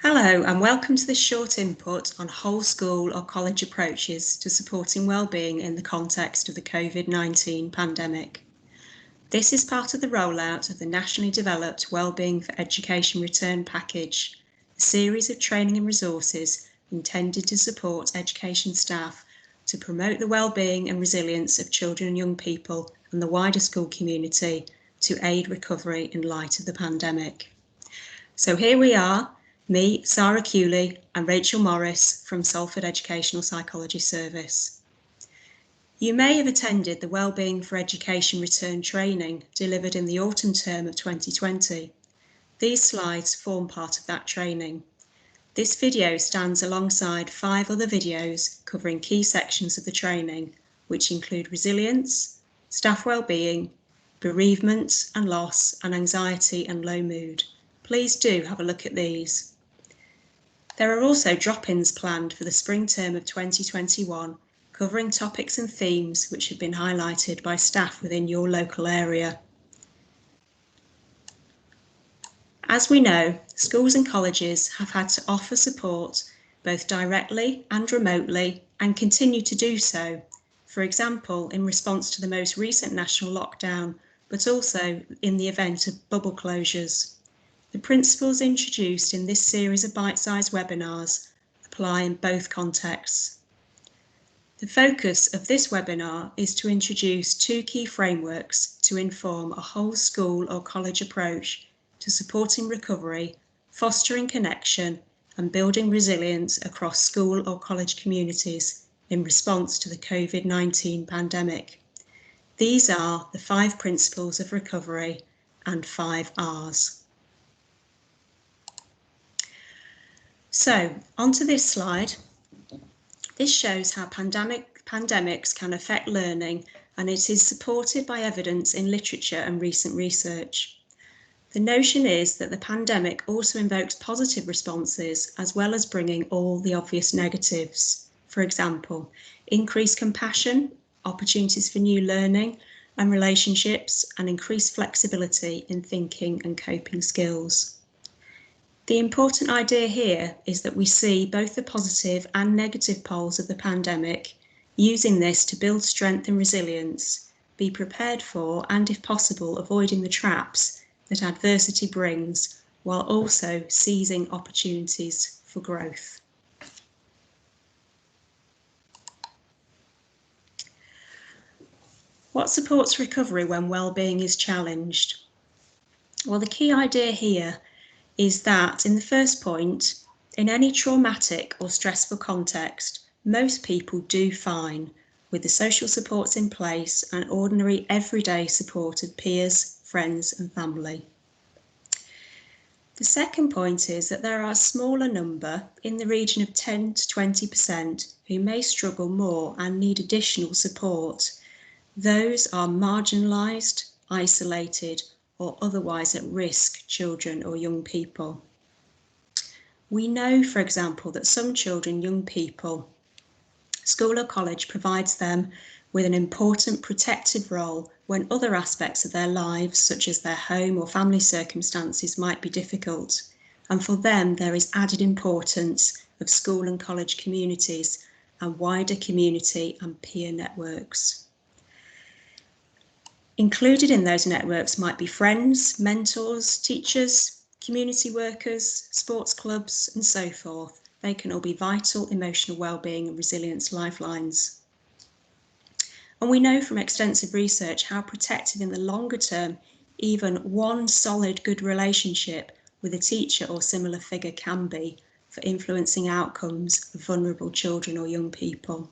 Hello and welcome to this short input on whole school or college approaches to supporting wellbeing in the context of the COVID-19 pandemic. This is part of the rollout of the nationally developed Wellbeing for Education Return package, a series of training and resources intended to support education staff to promote the wellbeing and resilience of children and young people and the wider school community to aid recovery in light of the pandemic. So here we are, me, Sarah Cooley and Rachel Morris from Salford Educational Psychology Service. You may have attended the Wellbeing for Education Return training delivered in the autumn term of 2020. These slides form part of that training. This video stands alongside 5 other videos covering key sections of the training, which include resilience, staff wellbeing, bereavement and loss, and anxiety and low mood. Please do have a look at these. There are also drop-ins planned for the spring term of 2021, covering topics and themes which have been highlighted by staff within your local area. As we know, schools and colleges have had to offer support both directly and remotely and continue to do so, for example, in response to the most recent national lockdown, but also in the event of bubble closures. The principles introduced in this series of bite-sized webinars apply in both contexts. The focus of this webinar is to introduce 2 key frameworks to inform a whole school or college approach to supporting recovery, fostering connection and building resilience across school or college communities in response to the COVID-19 pandemic. These are the 5 principles of recovery and 5 R's. So, onto this slide. This shows how pandemics can affect learning, and it is supported by evidence in literature and recent research. The notion is that the pandemic also invokes positive responses as well as bringing all the obvious negatives. For example, increased compassion, opportunities for new learning and relationships, and increased flexibility in thinking and coping skills. The important idea here is that we see both the positive and negative poles of the pandemic, using this to build strength and resilience, be prepared for, and if possible, avoiding the traps that adversity brings, while also seizing opportunities for growth. What supports recovery when well-being is challenged? Well, the key idea here is that, in the first point, in any traumatic or stressful context, most people do fine with the social supports in place and ordinary everyday support of peers, friends and family. The second point is that there are a smaller number, in the region of 10 to 20%, who may struggle more and need additional support. Those are marginalised, isolated or otherwise at risk children or young people. We know, for example, that some children, young people, school or college provides them with an important protective role when other aspects of their lives, such as their home or family circumstances, might be difficult. And for them, there is added importance of school and college communities and wider community and peer networks. Included in those networks might be friends, mentors, teachers, community workers, sports clubs, and so forth. They can all be vital emotional wellbeing and resilience lifelines. And we know from extensive research how protective in the longer term even one solid good relationship with a teacher or similar figure can be for influencing outcomes of vulnerable children or young people.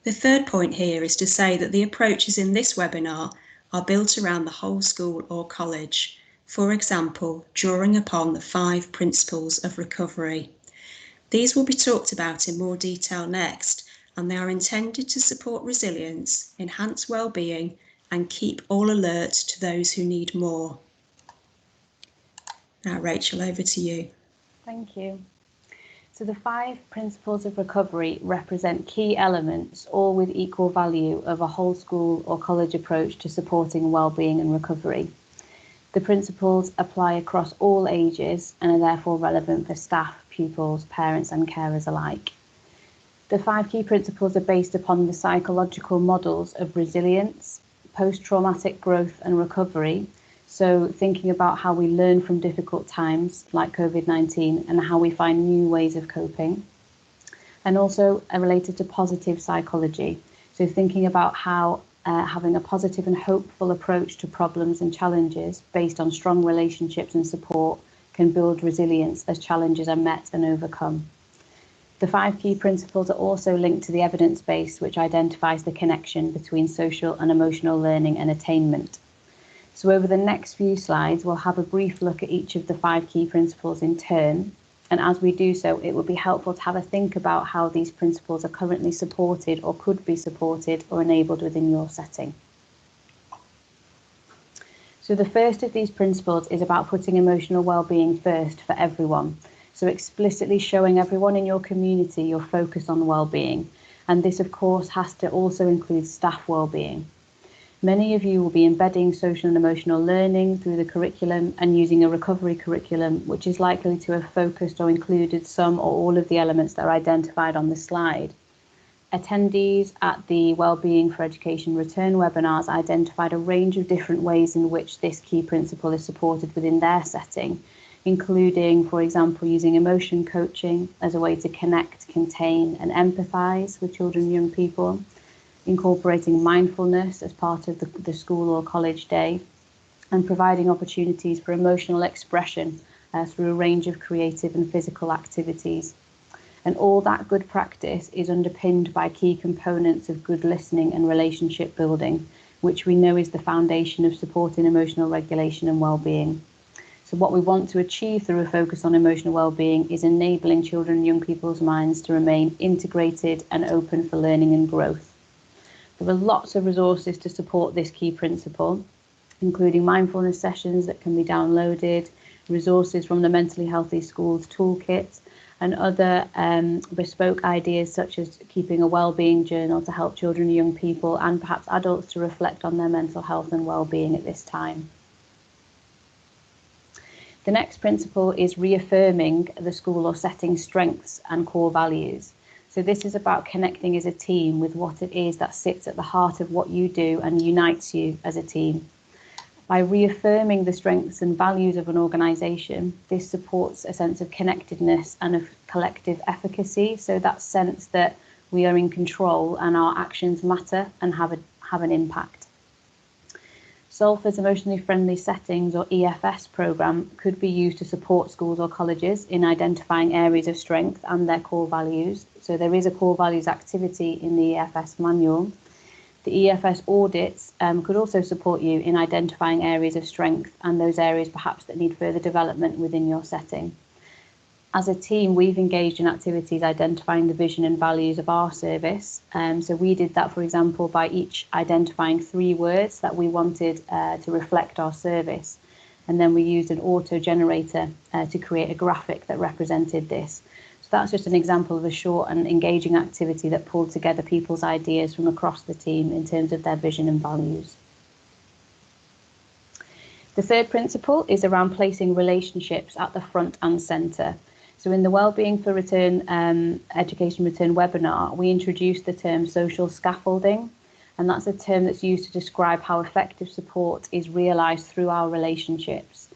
The third point here is to say that the approaches in this webinar are built around the whole school or college, for example, drawing upon the 5 principles of recovery. These will be talked about in more detail next, and they are intended to support resilience, enhance well-being, and keep all alert to those who need more. Now, Rachel, over to you. Thank you. So the 5 principles of recovery represent key elements, all with equal value, of a whole school or college approach to supporting wellbeing and recovery. The principles apply across all ages and are therefore relevant for staff, pupils, parents and carers alike. The 5 key principles are based upon the psychological models of resilience, post-traumatic growth and recovery, so thinking about how we learn from difficult times like COVID-19 and how we find new ways of coping, and also are related to positive psychology, so thinking about how having a positive and hopeful approach to problems and challenges based on strong relationships and support can build resilience as challenges are met and overcome. The 5 key principles are also linked to the evidence base, which identifies the connection between social and emotional learning and attainment. So over the next few slides, we'll have a brief look at each of the 5 key principles in turn. And as we do so, it will be helpful to have a think about how these principles are currently supported or could be supported or enabled within your setting. So the first of these principles is about putting emotional well-being first for everyone. So explicitly showing everyone in your community your focus on well-being. And this, of course, has to also include staff well-being. Many of you will be embedding social and emotional learning through the curriculum and using a recovery curriculum, which is likely to have focused or included some or all of the elements that are identified on the slide. Attendees at the Wellbeing for Education Return webinars identified a range of different ways in which this key principle is supported within their setting, including, for example, using emotion coaching as a way to connect, contain and empathise with children and young people, incorporating mindfulness as part of the school or college day, and providing opportunities for emotional expression through a range of creative and physical activities. And all that good practice is underpinned by key components of good listening and relationship building, which we know is the foundation of supporting emotional regulation and well-being. So what we want to achieve through a focus on emotional well-being is enabling children and young people's minds to remain integrated and open for learning and growth. There are lots of resources to support this key principle, including mindfulness sessions that can be downloaded, resources from the Mentally Healthy Schools Toolkit, and other bespoke ideas such as keeping a wellbeing journal to help children and young people and perhaps adults to reflect on their mental health and well-being at this time. The next principle is reaffirming the school or setting strengths and core values. So this is about connecting as a team with what it is that sits at the heart of what you do and unites you as a team. By reaffirming the strengths and values of an organisation, this supports a sense of connectedness and of collective efficacy. So that sense that we are in control and our actions matter and have an impact. Salford's Emotionally Friendly Settings, or EFS programme, could be used to support schools or colleges in identifying areas of strength and their core values. So there is a core values activity in the EFS manual. The EFS audits could also support you in identifying areas of strength and those areas perhaps that need further development within your setting. As a team, we've engaged in activities identifying the vision and values of our service. So we did that, for example, by each identifying 3 words that we wanted to reflect our service. And then we used an auto generator to create a graphic that represented this. So that's just an example of a short and engaging activity that pulled together people's ideas from across the team in terms of their vision and values. The third principle is around placing relationships at the front and centre. So in the Wellbeing for Education Return webinar, we introduced the term social scaffolding, and that's a term that's used to describe how effective support is realised through our relationships.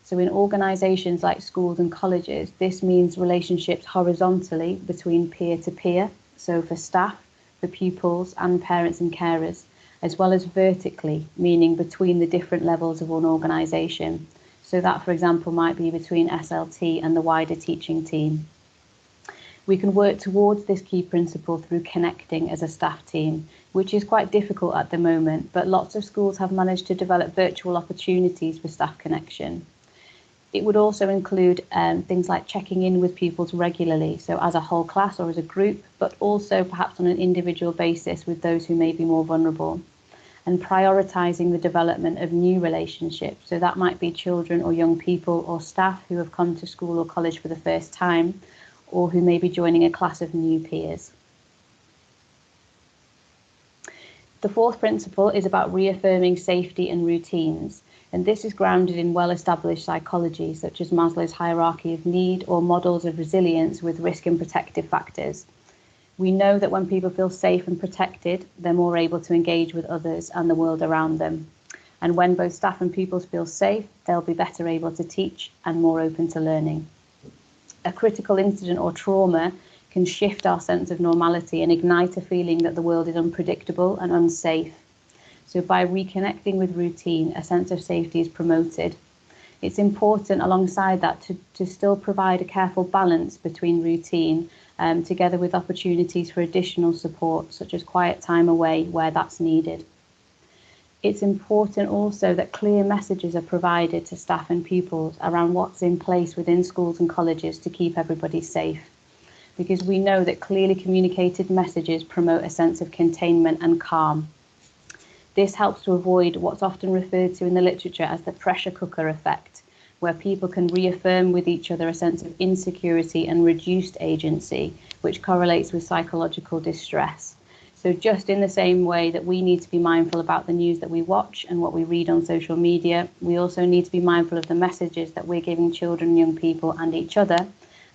So in organisations like schools and colleges, this means relationships horizontally between peer to peer, so for staff, for pupils and parents and carers, as well as vertically, meaning between the different levels of an organisation. So that, for example, might be between SLT and the wider teaching team. We can work towards this key principle through connecting as a staff team, which is quite difficult at the moment, but lots of schools have managed to develop virtual opportunities for staff connection. It would also include things like checking in with pupils regularly, so as a whole class or as a group, but also perhaps on an individual basis with those who may be more vulnerable. And prioritising the development of new relationships. So that might be children or young people or staff who have come to school or college for the first time, or who may be joining a class of new peers. The fourth principle is about reaffirming safety and routines. And this is grounded in well-established psychology, such as Maslow's hierarchy of need or models of resilience with risk and protective factors. We know that when people feel safe and protected, they're more able to engage with others and the world around them. And when both staff and pupils feel safe, they'll be better able to teach and more open to learning. A critical incident or trauma can shift our sense of normality and ignite a feeling that the world is unpredictable and unsafe. So by reconnecting with routine, a sense of safety is promoted. It's important alongside that to still provide a careful balance between routine together with opportunities for additional support, such as quiet time away where that's needed. It's important also that clear messages are provided to staff and pupils around what's in place within schools and colleges to keep everybody safe, because we know that clearly communicated messages promote a sense of containment and calm. This helps to avoid what's often referred to in the literature as the pressure cooker effect, where people can reaffirm with each other a sense of insecurity and reduced agency, which correlates with psychological distress. So just in the same way that we need to be mindful about the news that we watch and what we read on social media, we also need to be mindful of the messages that we're giving children, young people and each other,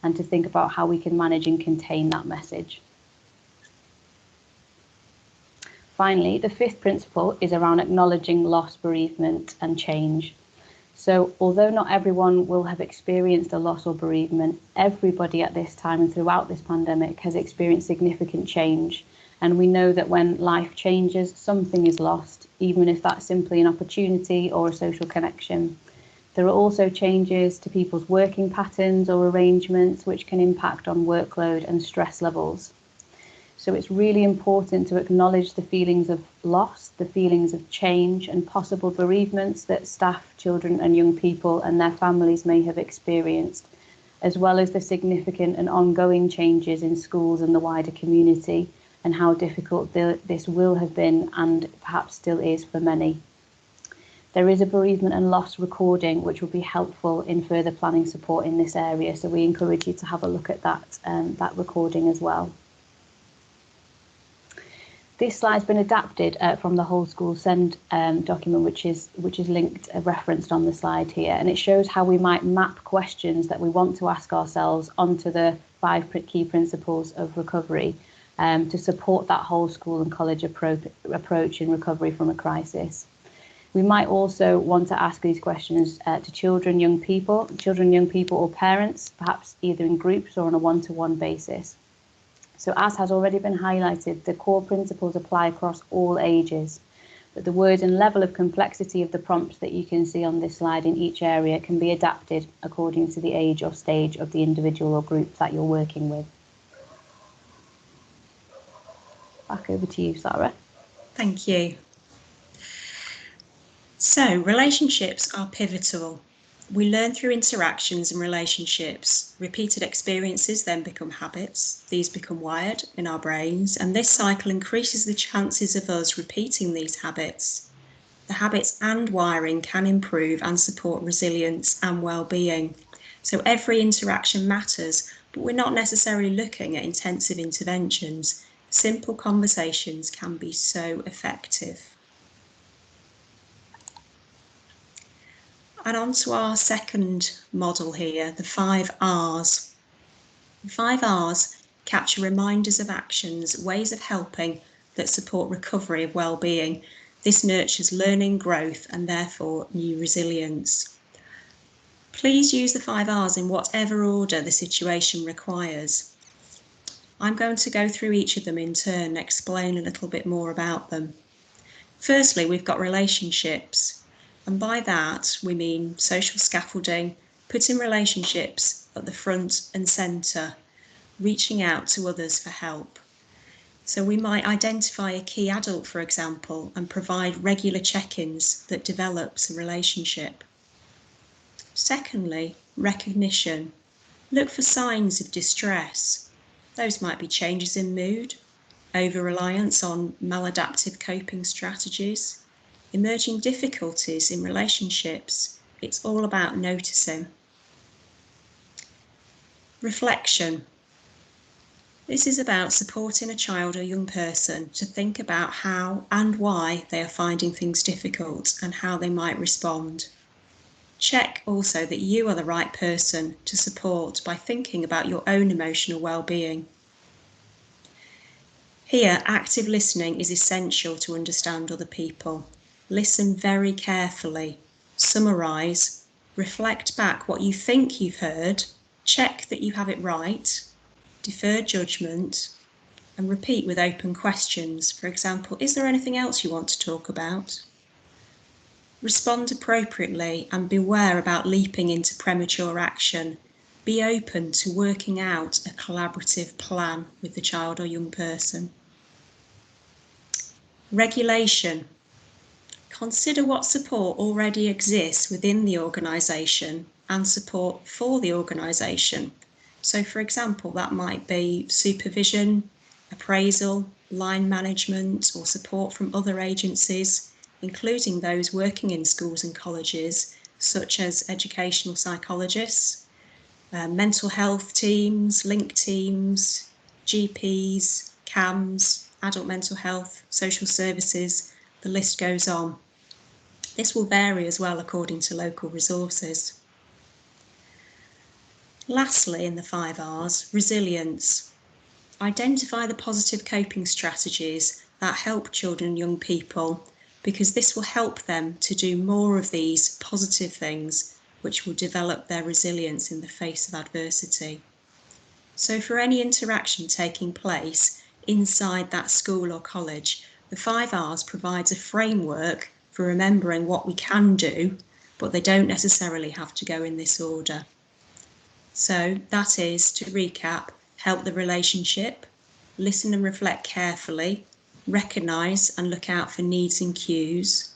and to think about how we can manage and contain that message. Finally, the fifth principle is around acknowledging loss, bereavement and change. So although not everyone will have experienced a loss or bereavement, everybody at this time and throughout this pandemic has experienced significant change. And we know that when life changes, something is lost, even if that's simply an opportunity or a social connection. There are also changes to people's working patterns or arrangements, which can impact on workload and stress levels. So it's really important to acknowledge the feelings of loss, the feelings of change and possible bereavements that staff, children and young people and their families may have experienced, as well as the significant and ongoing changes in schools and the wider community, and how difficult this will have been and perhaps still is for many. There is a bereavement and loss recording which will be helpful in further planning support in this area, so we encourage you to have a look at that recording as well. This slide's been adapted from the Whole School Send document, which is linked, referenced on the slide here, and it shows how we might map questions that we want to ask ourselves onto the 5 key principles of recovery to support that whole school and college approach in recovery from a crisis. We might also want to ask these questions to children, young people or parents, perhaps either in groups or on a one-to-one basis. So as has already been highlighted, the core principles apply across all ages, but the word and level of complexity of the prompts that you can see on this slide in each area can be adapted according to the age or stage of the individual or group that you're working with. Back over to you, Sarah. Thank you. So, relationships are pivotal. We learn through interactions and relationships. Repeated experiences then become habits. These become wired in our brains, and this cycle increases the chances of us repeating these habits. The habits and wiring can improve and support resilience and well-being. So every interaction matters, but we're not necessarily looking at intensive interventions. Simple conversations can be so effective. And on to our second model here, the 5 R's. The 5 R's capture reminders of actions, ways of helping that support recovery of well-being. This nurtures learning, growth, and therefore new resilience. Please use the 5 R's in whatever order the situation requires. I'm going to go through each of them in turn and explain a little bit more about them. Firstly, we've got relationships. And by that, we mean social scaffolding, putting relationships at the front and centre, reaching out to others for help. So we might identify a key adult, for example, and provide regular check-ins that develops a relationship. Secondly, recognition. Look for signs of distress. Those might be changes in mood, over-reliance on maladaptive coping strategies, emerging difficulties in relationships. It's all about noticing. Reflection. This is about supporting a child or young person to think about how and why they are finding things difficult and how they might respond. Check also that you are the right person to support by thinking about your own emotional well-being. Here, active listening is essential to understand other people. Listen very carefully, summarise, reflect back what you think you've heard, check that you have it right, defer judgment, and repeat with open questions. For example, is there anything else you want to talk about? Respond appropriately and beware about leaping into premature action. Be open to working out a collaborative plan with the child or young person. Regulation. Consider what support already exists within the organisation and support for the organisation. So, for example, that might be supervision, appraisal, line management, or support from other agencies, including those working in schools and colleges, such as educational psychologists, mental health teams, link teams, GPs, CAMS, adult mental health, social services, the list goes on. This will vary as well according to local resources. Lastly, in the 5 R's, resilience. Identify the positive coping strategies that help children and young people, because this will help them to do more of these positive things, which will develop their resilience in the face of adversity. So for any interaction taking place inside that school or college, the 5 R's provides a framework for remembering what we can do, but they don't necessarily have to go in this order. So that is, to recap, help the relationship, listen and reflect carefully, recognise and look out for needs and cues,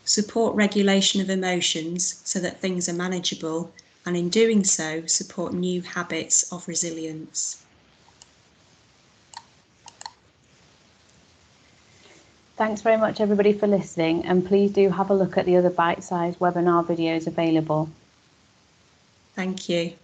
support regulation of emotions so that things are manageable, and in doing so, support new habits of resilience. Thanks very much everybody for listening, and please do have a look at the other bite-sized webinar videos available. Thank you.